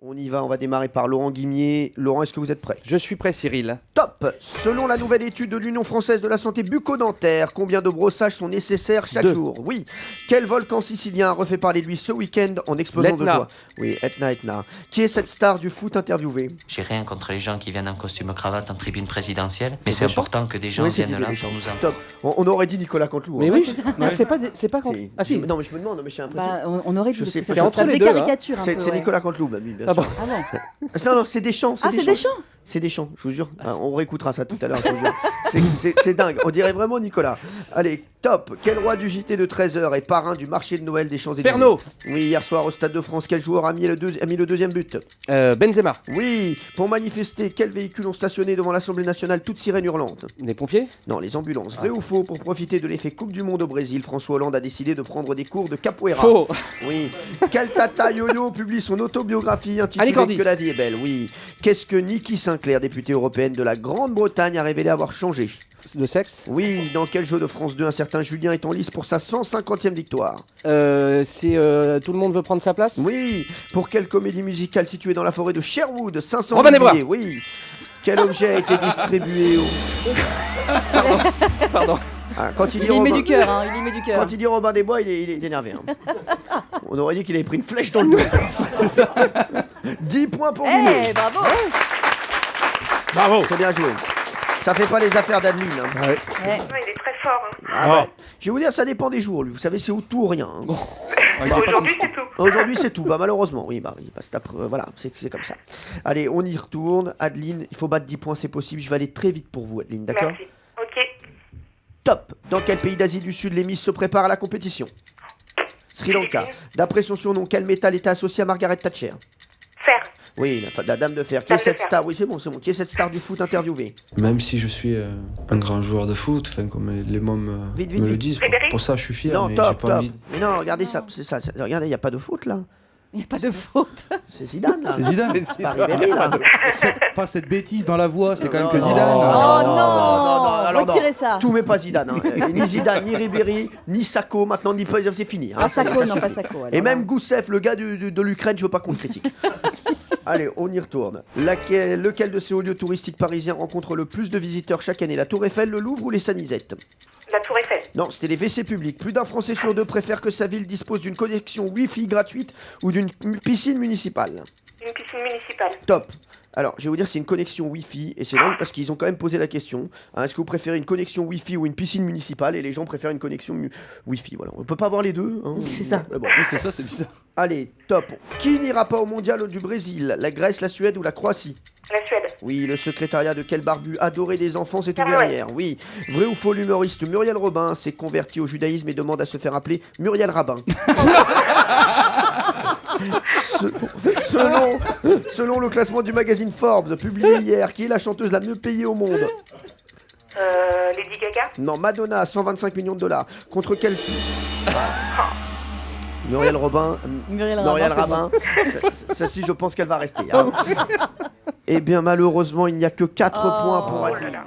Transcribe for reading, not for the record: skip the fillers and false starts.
On y va, on va démarrer par Laurent Guimier. Laurent, est-ce que vous êtes prêt? Je suis prêt, Cyril. Top! Selon la nouvelle étude de l'Union française de la santé bucco-dentaire, combien de brossages sont nécessaires chaque 2. jour? Oui. Quel volcan sicilien a refait parler de lui ce week-end en explosant de L'Etna. joie? Oui, Etna. Qui est cette star du foot interviewée? J'ai rien contre les gens qui viennent en costume cravate en tribune présidentielle, mais C'est c'est Deschamps. important que des gens Oui, c'est viennent Didier là Deschamps. pour nous en... Top. On aurait dit Nicolas Canteloup. Mais hein. oui, c'est ça. non, c'est pas quand. C'est- Ah si. Non, mais je me demande, mais j'ai l'impression. Bah, on aurait Je dit sais parce que pas. ça, C'est ça entre faisait les deux, hein. caricature un peu. C'est ouais. Nicolas Canteloup, bah oui, bien Ah sûr. bon. Ah bon. Non, c'est Deschamps. Ah, c'est Deschamps. C'est Deschamps, je vous jure. On réécoutera ça tout à l'heure. je vous jure. C'est dingue. On dirait vraiment Nicolas. Allez, top. Quel roi du JT de 13h est parrain du marché de Noël des Champs-Élysées? Pernod. Oui, hier soir au Stade de France, quel joueur a mis le deuxième but? Benzema. Oui, pour manifester, quels véhicules ont stationné devant l'Assemblée nationale toute sirène hurlante? Les pompiers. Non, les ambulances. Vrai ou faux? Pour profiter de l'effet Coupe du Monde au Brésil, François Hollande a décidé de prendre des cours de capoeira. Faux. Oui. Quel tata yo-yo publie son autobiographie Annie intitulée Cordy. Que la vie est belle? Oui. Qu'est-ce que Niki Sinclair, députée européenne de la Grande-Bretagne, a révélé avoir changé? De sexe. Oui. Dans quel jeu de France 2 un certain Julien est en lice pour sa 150e victoire? C'est Tout le monde veut prendre sa place. Oui. Pour quelle comédie musicale située dans la forêt de Sherwood 500 Robin des Bois. billets? Oui. Quel objet a été distribué au... Pardon. Ah, quand il dit Il y met Robin... du cœur, hein, il y met du cœur. Quand il dit Robin des Bois, il est énervé. hein. On aurait dit qu'il avait pris une flèche dans le dos. C'est ça. 10 points pour Eh, Guimier. bravo. Bravo. C'est bien joué. Ça fait pas les affaires d'Adeline. hein. Ouais. Ouais. Non, il est très fort. Hein. Ah ouais. Je vais vous dire, ça dépend des jours. Lui. Vous savez, c'est au tout ou rien. hein. Aujourd'hui, c'est tout. Aujourd'hui, c'est tout. Bah, malheureusement, oui. Voilà, c'est comme ça. Allez, on y retourne. Adeline, il faut battre 10 points, c'est possible. Je vais aller très vite pour vous, Adeline, d'accord? Merci. Ok. Top. Dans quel pays d'Asie du Sud les Miss se préparent à la compétition? Sri Lanka. D'après son surnom, quel métal était associé à Margaret Thatcher? Fer. Oui, la dame de fer. Qui est Dame de cette fer. star? Oui, c'est bon. Qui est cette star du foot interviewée? Même si je suis un grand joueur de foot, comme les mômes Vite, me le vite. disent, Ribéry. pour ça je suis fier, Non, mais j'ai top, pas top. envie. Mais non, regardez ça. C'est ça. Regardez, il n'y a pas de foot là. Il n'y a pas de faute. C'est Zidane là. C'est Zidane. C'est pas Ribéry là. Cette bêtise dans la voix, c'est quand même que Non, Zidane. non, Oh non, non, alors non. retirez ça. Tout mais pas Zidane. hein. Ni Zidane, ni Ribéry, ni Sacco. Maintenant, c'est fini. hein. Pas Ça Sacco, non, suffit. pas Sacco. alors Et même là. Gousseff, le gars de l'Ukraine, je veux pas qu'on le critique. Allez, on y retourne. Lequel de ces hauts lieux touristiques parisiens rencontre le plus de visiteurs chaque année? La Tour Eiffel, le Louvre ou les Sanisettes? La Tour Eiffel. Non, c'était les WC publics. Plus d'un Français sur deux préfère que sa ville dispose d'une connexion Wi-Fi gratuite ou d'une piscine municipale. Une piscine municipale. Top. Alors, je vais vous dire, c'est une connexion Wi-Fi, et c'est dingue parce qu'ils ont quand même posé la question. hein, est-ce que vous préférez une connexion Wi-Fi ou une piscine municipale? Et les gens préfèrent une connexion Wi-Fi. Voilà, on peut pas avoir les deux. hein. C'est ça. Mais bon. Oui, c'est ça, c'est bizarre. Allez, top. Qui n'ira pas au mondial du Brésil? La Grèce, la Suède ou la Croatie? La Suède. Oui, le secrétariat de quel barbu adoré des enfants s'est Ah ouvert ouais. hier? Oui. Vrai ou faux, l'humoriste Muriel Robin s'est converti au judaïsme et demande à se faire appeler Muriel Rabin. Selon le classement du magazine Forbes, publié hier, qui est la chanteuse la mieux payée au monde? Lady Gaga. Non, Madonna, 125 millions de dollars. Contre quelle Muriel Robin. Muriel Muriel Rabin, Rabin. Celle-ci, je pense qu'elle va rester. hein. Eh bien, malheureusement, il n'y a que 4 Oh. points pour Oh là Adeline. là.